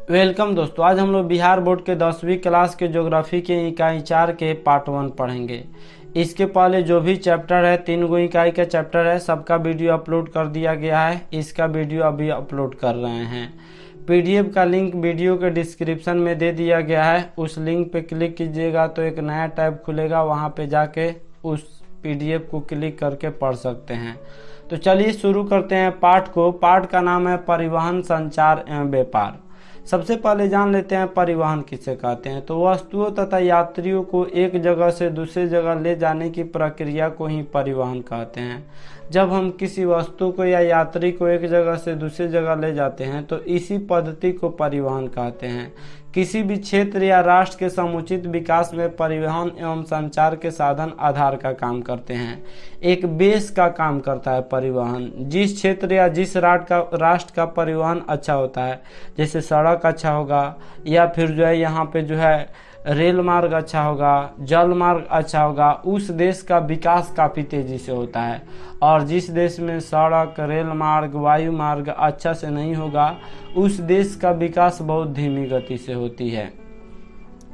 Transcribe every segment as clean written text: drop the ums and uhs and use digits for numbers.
Welcome दोस्तों, आज हम लोग बिहार बोर्ड के 10वीं क्लास के ज्योग्राफी के इकाई 4 के पार्ट 1 पढ़ेंगे। इसके पहले जो भी चैप्टर है, 3 गो इकाई का चैप्टर है, सबका वीडियो अपलोड कर दिया गया है। इसका वीडियो अभी अपलोड कर रहे हैं। पीडीएफ का लिंक वीडियो के डिस्क्रिप्शन में दे दिया गया है। उस लिंक पे क्लिक कीजिएगा तो एक नया टैब खुलेगा, वहाँ पे जाके उस पीडीएफ को क्लिक करके पढ़ सकते हैं। तो चलिए शुरू करते हैं पाठ को। पाठ का नाम है परिवहन, संचार एवं व्यापार। सबसे पहले जान लेते हैं परिवहन किसे कहते हैं। तो वस्तुओं तथा यात्रियों को एक जगह से दूसरी जगह ले जाने की प्रक्रिया को ही परिवहन कहते हैं। जब हम किसी वस्तु को या यात्री को एक जगह से दूसरी जगह ले जाते हैं तो इसी पद्धति को परिवहन कहते हैं। किसी भी क्षेत्र या राष्ट्र के समुचित विकास में परिवहन एवं संचार के साधन आधार का काम करते हैं। एक बेस का काम करता है परिवहन। जिस क्षेत्र या जिस राष्ट्र का परिवहन अच्छा होता है, जैसे सड़क अच्छा होगा या फिर जो है यहाँ पे जो है रेल मार्ग अच्छा होगा, जल मार्ग अच्छा होगा, उस देश का विकास काफ़ी तेजी से होता है। और जिस देश में सड़क, रेल मार्ग, वायु मार्ग अच्छा से नहीं होगा, उस देश का विकास बहुत धीमी गति से होती है।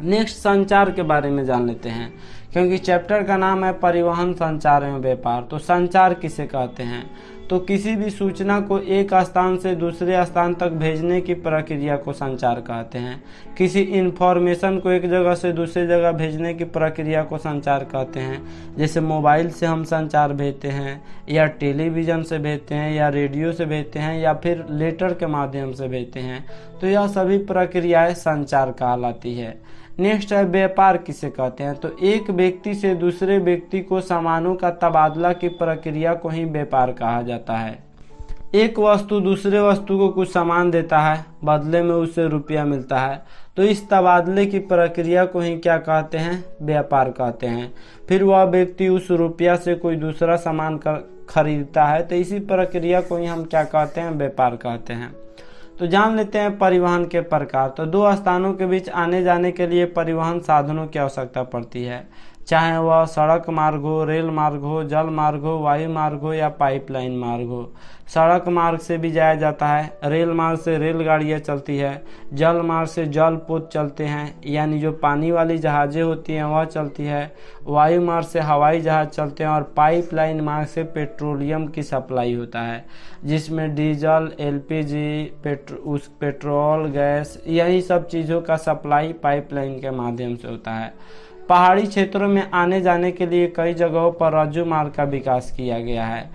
नेक्स्ट, संचार के बारे में जान लेते हैं, क्योंकि चैप्टर का नाम है परिवहन, संचार एवं व्यापार। तो संचार किसे कहते हैं? तो किसी भी सूचना को एक स्थान से दूसरे स्थान तक भेजने की प्रक्रिया को संचार कहते हैं। किसी इंफॉर्मेशन को एक जगह से दूसरी जगह भेजने की प्रक्रिया को संचार कहते हैं। जैसे मोबाइल से हम संचार भेजते हैं, या टेलीविज़न से भेजते हैं, या रेडियो से भेजते हैं, या फिर लेटर के माध्यम से भेजते हैं। तो यह सभी प्रक्रियाएं संचार कहलाती है। नेक्स्ट है व्यापार किसे कहते हैं? तो एक व्यक्ति से दूसरे व्यक्ति को सामानों का तबादला की प्रक्रिया को ही व्यापार कहा जाता है। एक वस्तु दूसरे वस्तु को कुछ सामान देता है, बदले में उससे रुपया मिलता है, तो इस तबादले की प्रक्रिया को ही क्या कहते हैं? व्यापार कहते हैं। फिर वह व्यक्ति उस रुपया से कोई दूसरा सामान खरीदता है, तो इसी प्रक्रिया को ही हम क्या कहते हैं? व्यापार कहते हैं। तो जान लेते हैं परिवहन के प्रकार। तो दो स्थानों के बीच आने जाने के लिए परिवहन साधनों की आवश्यकता पड़ती है, चाहे वह सड़क मार्ग हो, रेल मार्ग हो, जल मार्ग हो, वायु मार्ग हो या पाइपलाइन मार्ग हो। सड़क मार्ग से भी जाया जाता है, रेल मार्ग से रेलगाड़ियाँ चलती है, जल मार्ग से जल पोत चलते हैं, यानी जो पानी वाली जहाज़ें होती हैं वह चलती है, वायु मार्ग से हवाई जहाज चलते हैं, और पाइपलाइन मार्ग से पेट्रोलियम की सप्लाई होता है, जिसमें डीजल, एलपीजी, पेट्रोल, गैस, यही सब चीज़ों का सप्लाई पाइपलाइन के माध्यम से होता है। पहाड़ी क्षेत्रों में आने जाने के लिए कई जगहों पर रज्जू मार्ग का विकास किया गया है।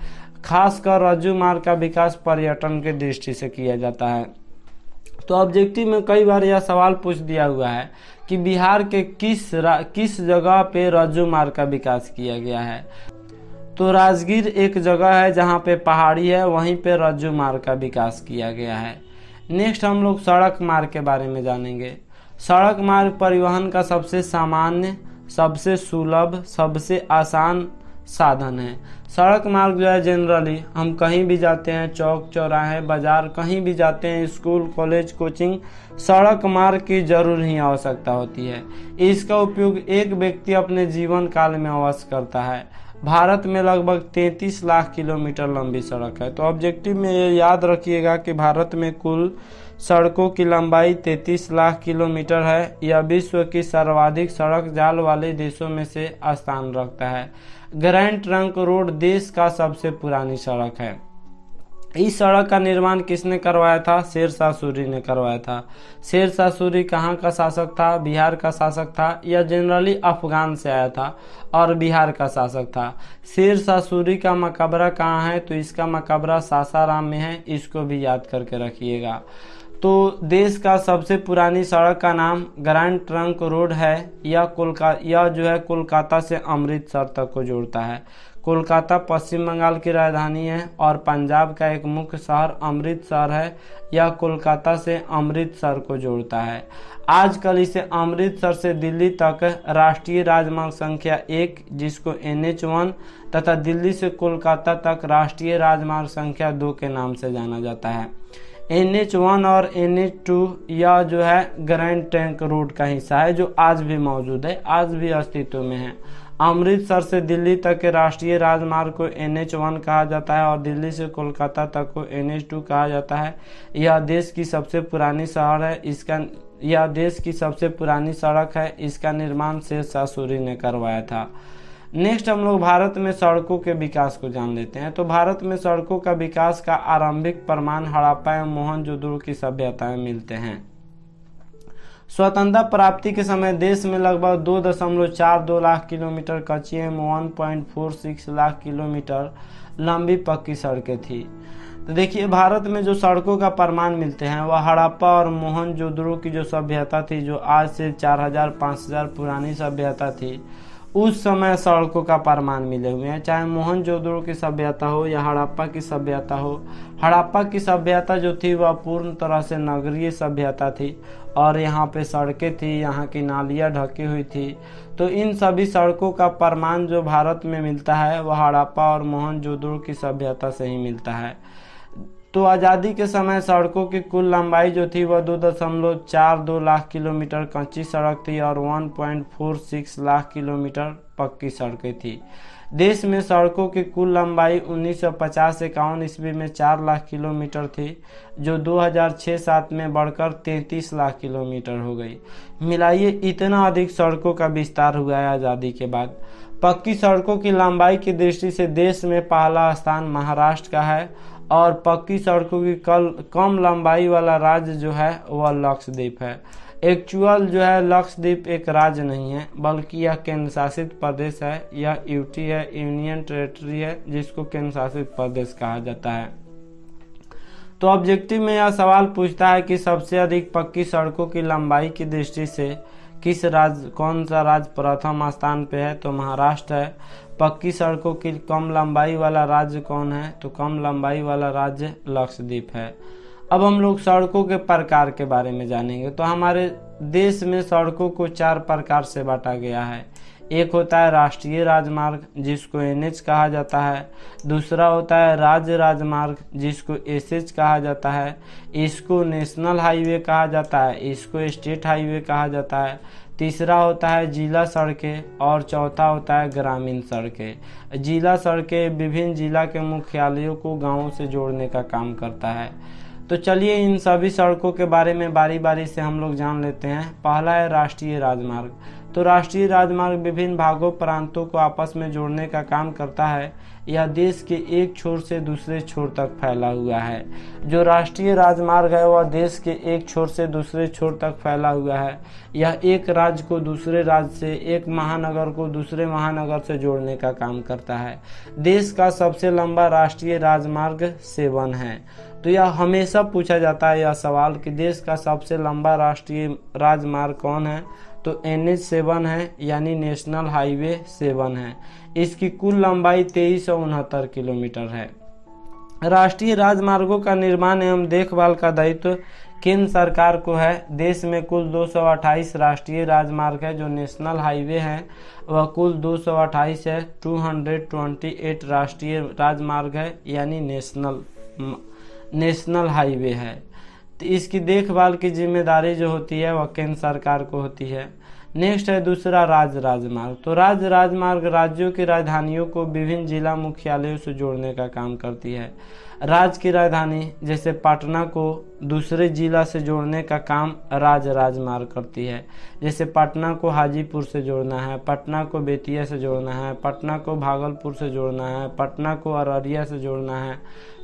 खासकर रज्जू मार्ग का विकास पर्यटन की दृष्टि से किया जाता है। तो ऑब्जेक्टिव में कई बार यह सवाल पूछ दिया हुआ है कि बिहार के किस जगह पे रज्जू मार्ग का विकास किया गया है। तो राजगीर एक जगह है जहाँ पे पहाड़ी है, वहीं पे रज्जू मार्ग का विकास किया गया है। नेक्स्ट हम लोग सड़क मार्ग के बारे में जानेंगे। सड़क मार्ग परिवहन का सबसे सामान्य, सबसे सुलभ, सबसे आसान साधन है। सड़क मार्ग जो है जनरली हम कहीं भी जाते हैं, चौक चौराहे, बाजार, कहीं भी जाते हैं, स्कूल, कॉलेज, कोचिंग, सड़क मार्ग की जरूर ही आवश्यकता होती है। इसका उपयोग एक व्यक्ति अपने जीवन काल में अवश्य करता है। भारत में लगभग 33 लाख किलोमीटर लंबी सड़क है। तो ऑब्जेक्टिव में ये याद रखिएगा कि भारत में कुल सड़कों की लंबाई 33 लाख किलोमीटर है। यह विश्व की सर्वाधिक सड़क जाल वाले देशों में से स्थान रखता है। ग्रैंड ट्रंक रोड देश का सबसे पुरानी सड़क है। इस सड़क का निर्माण किसने करवाया था? शेरशाह सूरी ने करवाया था। शेरशाह सूरी कहाँ का शासक था? बिहार का शासक था। यह जनरली अफगान से आया था और बिहार का शासक था। शेरशाह सूरी का मकबरा कहाँ है? तो इसका मकबरा सासाराम में है। इसको भी याद करके रखिएगा। तो देश का सबसे पुरानी सड़क का नाम ग्रैंड ट्रंक रोड है। यह जो है कोलकाता से अमृतसर तक को जोड़ता है। कोलकाता पश्चिम बंगाल की राजधानी है और पंजाब का एक मुख्य शहर अमृतसर है। यह कोलकाता से अमृतसर को जोड़ता है। आजकल इसे अमृतसर से दिल्ली तक राष्ट्रीय राजमार्ग संख्या 1, जिसको NH1, तथा दिल्ली से कोलकाता तक राष्ट्रीय राजमार्ग संख्या 2 के नाम से जाना जाता है। NH1 और NH2 यह जो है ग्रैंड ट्रंक रोड का हिस्सा है, जो आज भी मौजूद है, आज भी अस्तित्व में है। अमृतसर से दिल्ली तक के राष्ट्रीय राजमार्ग को NH1 कहा जाता है और दिल्ली से कोलकाता तक को NH2 कहा जाता है। यह देश की सबसे पुरानी शहर है। यह देश की सबसे पुरानी सड़क है। इसका निर्माण शेरशाह सूरी ने करवाया था। नेक्स्ट हम लोग भारत में सड़कों के विकास को जान लेते हैं। तो भारत में सड़कों का विकास का आरंभिक प्रमाण हड़प्पा एवं मोहनजोदड़ो की सभ्यताएं मिलते हैं। स्वतंत्रता प्राप्ति के समय देश में लगभग 2.42 लाख किलोमीटर कच्ची एवं 1.46 लाख किलोमीटर लंबी पक्की सड़कें थी। तो देखिए भारत में जो सड़कों का प्रमाण मिलते हैं वह हड़प्पा और मोहनजोदड़ो की जो सभ्यता थी, जो आज से 4000-5000 पुरानी सभ्यता थी, उस समय सड़कों का प्रमाण मिले हुए हैं। चाहे मोहनजोदड़ो की सभ्यता हो या हड़प्पा की सभ्यता हो। हड़प्पा की सभ्यता जो थी वह पूर्ण तरह से नगरीय सभ्यता थी और यहाँ पे सड़कें थी, यहाँ की नालियाँ ढकी हुई थी। तो इन सभी सड़कों का प्रमाण जो भारत में मिलता है वह हड़प्पा और मोहनजोदड़ो की सभ्यता से ही मिलता है। तो आज़ादी के समय सड़कों की कुल लंबाई जो थी वह 2.42 लाख किलोमीटर कच्ची सड़क थी और 1.46 लाख किलोमीटर पक्की सड़कें थी। देश में सड़कों की कुल लंबाई 1950-51 ईस्वी में 4 लाख किलोमीटर थी, जो 2006-07 में बढ़कर 33 लाख किलोमीटर हो गई। मिलाइए इतना अधिक सड़कों का विस्तार हुआ है आज़ादी के बाद। पक्की सड़कों की लंबाई की दृष्टि से देश में पहला स्थान महाराष्ट्र का है और पक्की सड़कों की कम लंबाई वाला राज्य जो है वह लक्षद्वीप है। एक्चुअल जो है लक्षद्वीप एक राज्य नहीं है बल्कि यह केंद्र शासित प्रदेश है। यह यूटी है, यूनियन टेरिटरी है, जिसको केंद्र शासित प्रदेश कहा जाता है। तो ऑब्जेक्टिव में यह सवाल पूछता है कि सबसे अधिक पक्की सड़कों की लंबाई की दृष्टि से कौन सा राज्य प्रथम स्थान पे है? तो महाराष्ट्र है। पक्की सड़कों की कम लंबाई वाला राज्य कौन है? तो कम लंबाई वाला राज्य लक्षद्वीप है। अब हम लोग सड़कों के प्रकार के बारे में जानेंगे। तो हमारे देश में सड़कों को 4 प्रकार से बांटा गया है। एक होता है राष्ट्रीय राजमार्ग जिसको NH कहा जाता है। दूसरा होता है राज्य राजमार्ग जिसको SH कहा जाता है। इसको नेशनल हाईवे कहा जाता है। इसको स्टेट हाईवे कहा जाता है। तीसरा होता है जिला सड़कें और चौथा होता है ग्रामीण सड़कें। जिला सड़कें विभिन्न जिला के मुख्यालयों को गाँवों से जोड़ने का काम करता है। तो चलिए इन सभी सड़कों के बारे में बारी बारी से हम लोग जान लेते हैं। पहला है राष्ट्रीय राजमार्ग। तो राष्ट्रीय राजमार्ग विभिन्न भागों प्रांतों को आपस में जोड़ने का काम करता है। यह देश के एक छोर से दूसरे छोर तक फैला हुआ है। जो राष्ट्रीय राजमार्ग है वह देश के एक छोर से दूसरे छोर तक फैला हुआ है। यह एक राज्य को दूसरे राज्य से, एक महानगर को दूसरे महानगर से जोड़ने का काम करता है। देश का सबसे लंबा राष्ट्रीय राजमार्ग 7 है। तो यह हमेशा पूछा जाता है यह सवाल कि देश का सबसे लंबा राष्ट्रीय राजमार्ग कौन है? तो NH7 है, यानी नेशनल हाईवे 7 है। इसकी कुल लंबाई 2369 किलोमीटर है। राष्ट्रीय राजमार्गों का निर्माण एवं देखभाल का दायित्व केंद्र सरकार को है। देश में कुल 228 राष्ट्रीय राजमार्ग है। जो नेशनल हाईवे है वह कुल 228 है। 228 राष्ट्रीय राजमार्ग है, यानी नेशनल हाईवे है। तो इसकी देखभाल की जिम्मेदारी जो होती है वह केंद्र सरकार को होती है। नेक्स्ट है दूसरा राज्य राजमार्ग। तो राज्य राजमार्ग राज्यों की राजधानियों को विभिन्न जिला मुख्यालयों से जोड़ने का काम करती है। राज्य की राजधानी जैसे पटना को दूसरे जिला से जोड़ने का काम राज्य राजमार्ग करती है। जैसे पटना को हाजीपुर से जोड़ना है, पटना को बेतिया से जोड़ना है, पटना को भागलपुर से जोड़ना है, पटना को अररिया से जोड़ना है।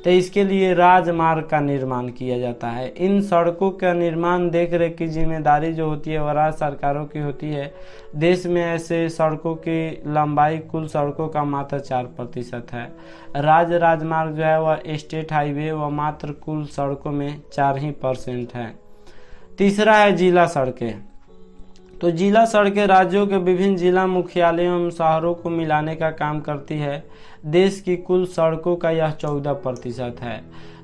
तो इसके लिए राजमार्ग का निर्माण किया जाता है। इन सड़कों का निर्माण देख रेख की जिम्मेदारी जो होती है वह राज्य सरकारों की होती है। देश में ऐसे सड़कों की लंबाई कुल सड़कों का मात्र 4% है। राज्य राजमार्ग जो है वह स्टेट हाईवे व मात्र कुल सड़कों में 4% है। तीसरा है जिला सड़कें। तो जिला सड़कें राज्यों के विभिन्न जिला मुख्यालयों एवं शहरों को मिलाने का काम करती है। देश की कुल सड़कों का यह 14% है।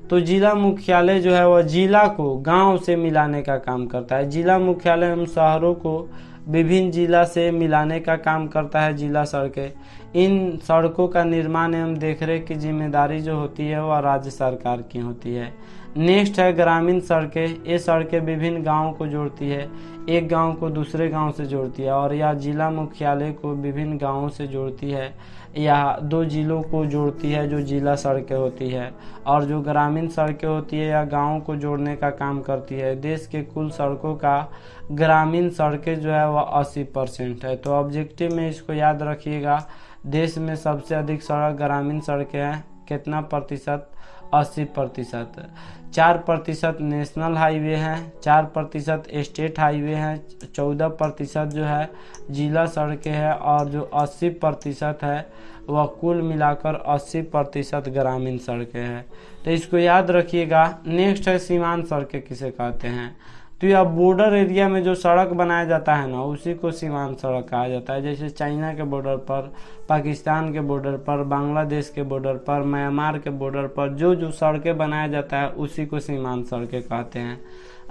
तो जिला मुख्यालय जो है वह जिला को गांव से मिलाने का काम करता है। जिला मुख्यालय एवं शहरों को विभिन्न जिला से मिलाने का काम करता है जिला सड़कें। इन सड़कों का निर्माण एवं देखरेख की जिम्मेदारी जो होती है वह राज्य सरकार की होती है। नेक्स्ट है ग्रामीण सड़कें। ये सड़कें विभिन्न गांवों को जोड़ती है, एक गांव को दूसरे गांव से जोड़ती है, और यह जिला मुख्यालय को विभिन्न गांवों से जोड़ती है, या 2 जिलों को जोड़ती है जो जिला सड़कें होती है। और जो ग्रामीण सड़कें होती है या गाँव को जोड़ने का काम करती है। देश के कुल सड़कों का ग्रामीण सड़कें जो है वह 80% है। तो ऑब्जेक्टिव में इसको याद रखिएगा, देश में सबसे अधिक सड़क ग्रामीण सड़कें हैं। कितना प्रतिशत? 80%। 4% नेशनल हाईवे हैं, 4% स्टेट हाईवे हैं, 14% जो है जिला सड़कें हैं, और जो 80% है वह कुल मिलाकर 80% ग्रामीण सड़कें हैं। तो इसको याद रखिएगा। नेक्स्ट है सीमांत सड़कें किसे कहते हैं। तो यह बॉर्डर एरिया में जो सड़क बनाया जाता है ना, उसी को सीमांत सड़क कहा जाता है। जैसे चाइना के बॉर्डर पर, पाकिस्तान के बॉर्डर पर, बांग्लादेश के बॉर्डर पर, म्यांमार के बॉर्डर पर जो सड़कें बनाया जाता है उसी को सीमांत सड़कें कहते हैं।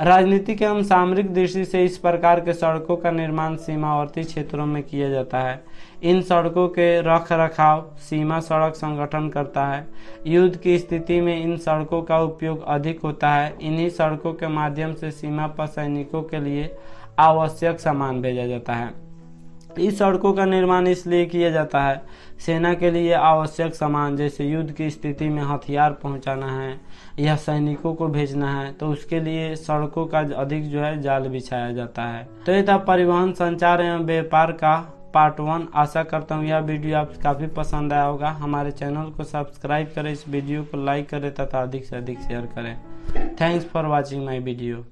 राजनीतिक एवं सामरिक दृष्टि से इस प्रकार के सड़कों का निर्माण सीमावर्ती क्षेत्रों में किया जाता है। इन सड़कों के रख रखाव सीमा सड़क संगठन करता है। युद्ध की स्थिति में इन सड़कों का उपयोग अधिक होता है। इन्हीं सड़कों के माध्यम से सीमा पर सैनिकों के लिए आवश्यक सामान भेजा जाता है। इस सड़कों का निर्माण इसलिए किया जाता है, सेना के लिए आवश्यक सामान, जैसे युद्ध की स्थिति में हथियार पहुंचाना है या सैनिकों को भेजना है, तो उसके लिए सड़कों का अधिक जो है जाल बिछाया जाता है। तो ये था परिवहन, संचार एवं व्यापार का पार्ट 1। आशा करता हूँ यह वीडियो आपको काफ़ी पसंद आया होगा। हमारे चैनल को सब्सक्राइब करें, इस वीडियो को लाइक करें तथा अधिक से अधिक शेयर करें। Thanks for watching my video.